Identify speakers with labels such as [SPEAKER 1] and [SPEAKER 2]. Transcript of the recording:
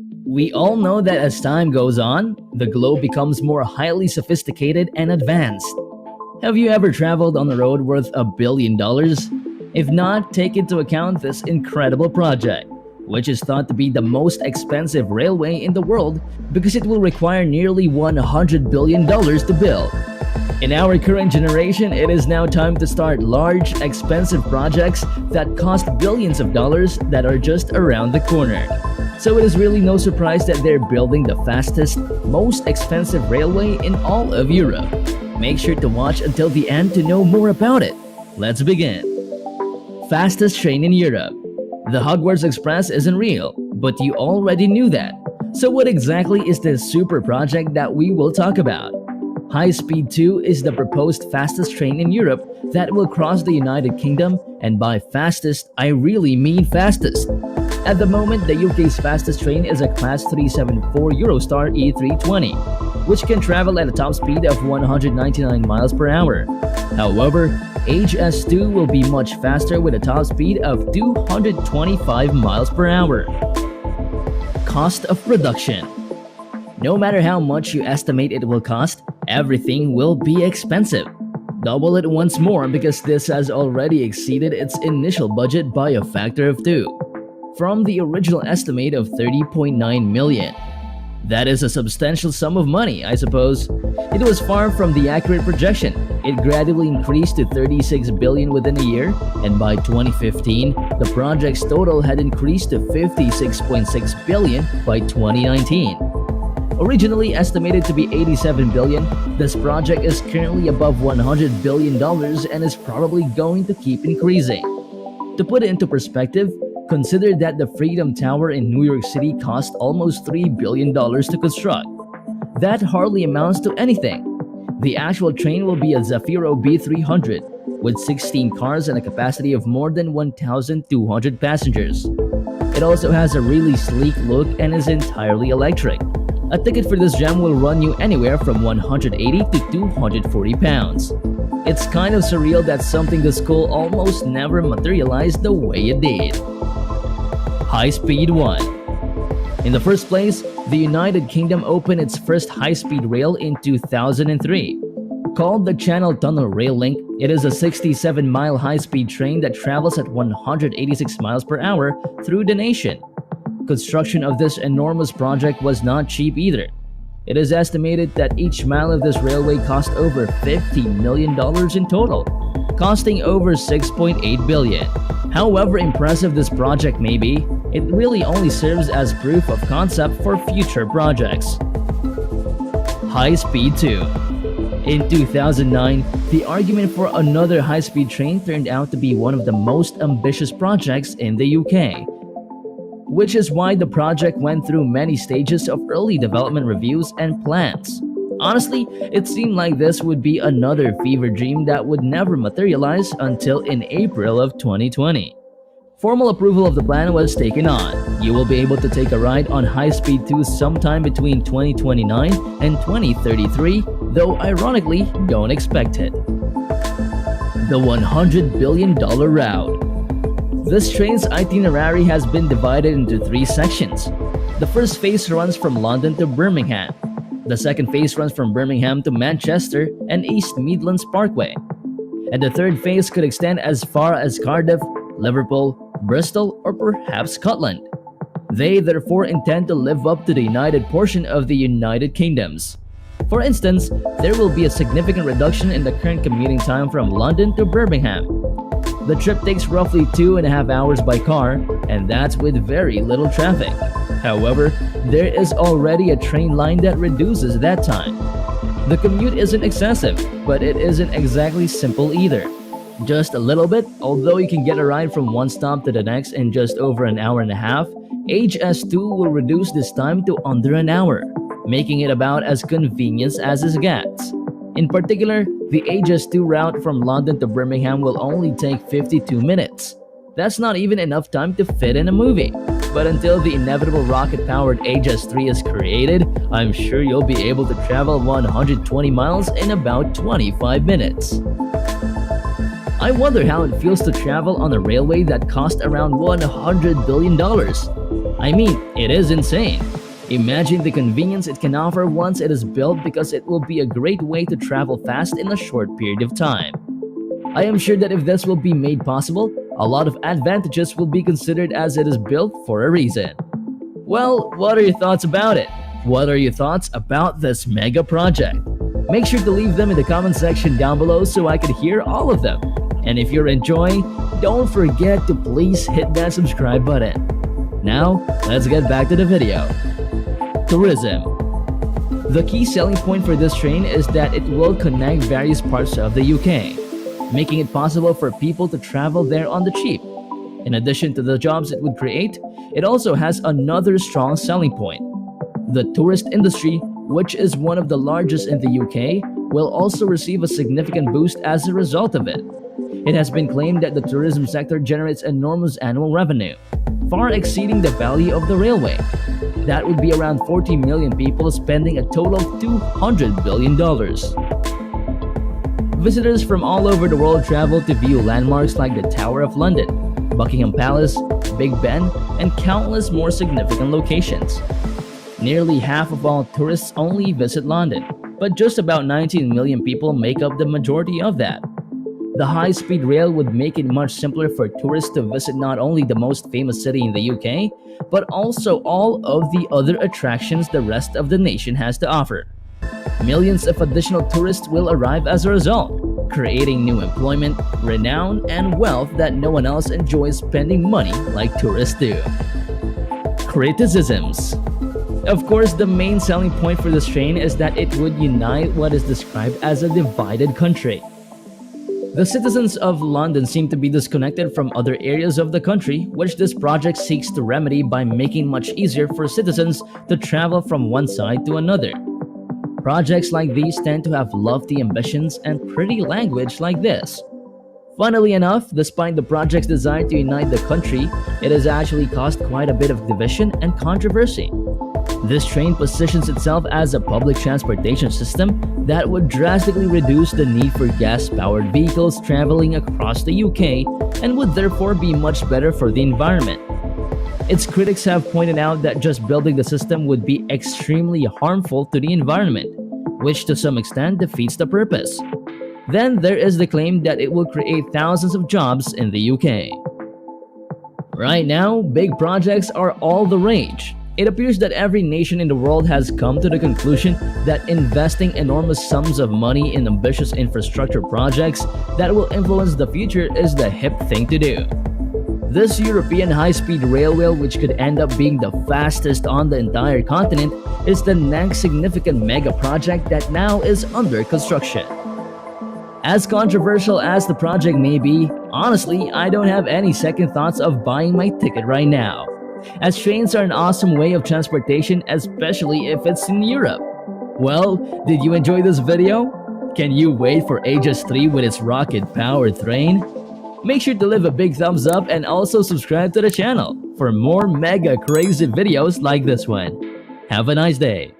[SPEAKER 1] We all know that as time goes on, the globe becomes more highly sophisticated and advanced. Have you ever traveled on a road worth $1 billion? If not, take into account this incredible project, which is thought to be the most expensive railway in the world because it will require nearly $100 billion to build. In our current generation, it is now time to start large, expensive projects that cost billions of dollars that are just around the corner. So it is really no surprise that they're building the fastest, most expensive railway in all of Europe. Make sure to watch until the end to know more about it. Let's begin. Fastest train in Europe. The Hogwarts Express isn't real, but you already knew that. So what exactly is this super project that we will talk about? High Speed 2 is the proposed fastest train in Europe that will cross the United Kingdom, and by fastest, I really mean fastest. At the moment, the UK's fastest train is a Class 374 Eurostar E320, which can travel at a top speed of 199 miles per hour. However, HS2 will be much faster with a top speed of 225 miles per hour. Cost of production. No matter how much you estimate it will cost, everything will be expensive. Double it once more because this has already exceeded its initial budget by a factor of 2, from the original estimate of 30.9 million. That is a substantial sum of money, I suppose. It was far from the accurate projection. It gradually increased to 36 billion within a year, and by 2015, the project's total had increased to 56.6 billion by 2019. Originally estimated to be 87 billion, this project is currently above $100 billion and is probably going to keep increasing. To put it into perspective, consider that the Freedom Tower in New York City cost almost $3 billion to construct. That hardly amounts to anything. The actual train will be a Zafiro B300 with 16 cars and a capacity of more than 1,200 passengers. It also has a really sleek look and is entirely electric. A ticket for this gem will run you anywhere from 180 to 240 pounds. It's kind of surreal that something this cool almost never materialized the way it did. High Speed 1. In the first place, the United Kingdom opened its first high-speed rail in 2003. Called the Channel Tunnel Rail Link, it is a 67-mile high-speed train that travels at 186 miles per hour through the nation. Construction of this enormous project was not cheap either. It is estimated that each mile of this railway cost over $50 million in total, costing over 6.8 billion. However impressive this project may be, it really only serves as proof of concept for future projects. High Speed 2. In 2009, the argument for another high-speed train turned out to be one of the most ambitious projects in the UK, which is why the project went through many stages of early development reviews and plans. Honestly, it seemed like this would be another fever dream that would never materialize until in April of 2020. Formal approval of the plan was taken on. You will be able to take a ride on High Speed 2 sometime between 2029 and 2033, though ironically, don't expect it. The $100 billion route. This train's itinerary has been divided into 3 sections. The first phase runs from London to Birmingham. The second phase runs from Birmingham to Manchester and East Midlands Parkway. And the third phase could extend as far as Cardiff, Liverpool, Bristol, or perhaps Scotland. They therefore intend to live up to the united portion of the United Kingdoms. For instance, there will be a significant reduction in the current commuting time from London to Birmingham. The trip takes roughly 2.5 hours by car, and that's with very little traffic. However, there is already a train line that reduces that time. The commute isn't excessive, but it isn't exactly simple either. Just a little bit, although you can get a ride from one stop to the next in just over an hour and a half, HS2 will reduce this time to under an hour, making it about as convenient as it gets. In particular, the HS2 route from London to Birmingham will only take 52 minutes. That's not even enough time to fit in a movie. But until the inevitable rocket-powered HS3 is created, I'm sure you'll be able to travel 120 miles in about 25 minutes. I wonder how it feels to travel on a railway that cost around $100 billion. I mean, it is insane. Imagine the convenience it can offer once it is built because it will be a great way to travel fast in a short period of time. I am sure that if this will be made possible, a lot of advantages will be considered as it is built for a reason. Well, what are your thoughts about it? What are your thoughts about this mega project? Make sure to leave them in the comment section down below so I can hear all of them. And if you're enjoying, don't forget to please hit that subscribe button. Now, let's get back to the video. Tourism. The key selling point for this train is that it will connect various parts of the UK, making it possible for people to travel there on the cheap. In addition to the jobs it would create, it also has another strong selling point. The tourist industry, which is one of the largest in the UK, will also receive a significant boost as a result of it. It has been claimed that the tourism sector generates enormous annual revenue, far exceeding the value of the railway. That would be around 40 million people spending a total of $200 billion. Visitors from all over the world travel to view landmarks like the Tower of London, Buckingham Palace, Big Ben, and countless more significant locations. Nearly half of all tourists only visit London, but just about 19 million people make up the majority of that. The high-speed rail would make it much simpler for tourists to visit not only the most famous city in the UK, but also all of the other attractions the rest of the nation has to offer. Millions of additional tourists will arrive as a result, creating new employment, renown, and wealth that no one else enjoys spending money like tourists do. Criticisms. Of course, the main selling point for this train is that it would unite what is described as a divided country. The citizens of London seem to be disconnected from other areas of the country, which this project seeks to remedy by making it much easier for citizens to travel from one side to another. Projects like these tend to have lofty ambitions and pretty language like this. Funnily enough, despite the project's desire to unite the country, it has actually caused quite a bit of division and controversy. This train positions itself as a public transportation system that would drastically reduce the need for gas-powered vehicles traveling across the UK and would therefore be much better for the environment. Its critics have pointed out that just building the system would be extremely harmful to the environment, which to some extent defeats the purpose. Then there is the claim that it will create thousands of jobs in the UK. Right now, big projects are all the rage. It appears that every nation in the world has come to the conclusion that investing enormous sums of money in ambitious infrastructure projects that will influence the future is the hip thing to do. This European high-speed railway, which could end up being the fastest on the entire continent, is the next significant mega project that now is under construction. As controversial as the project may be, honestly, I don't have any second thoughts of buying my ticket right now, as trains are an awesome way of transportation, especially if it's in Europe. Well, did you enjoy this video? Can you wait for Aegis 3 with its rocket-powered train? Make sure to leave a big thumbs up and also subscribe to the channel for more mega crazy videos like this one. Have a nice day.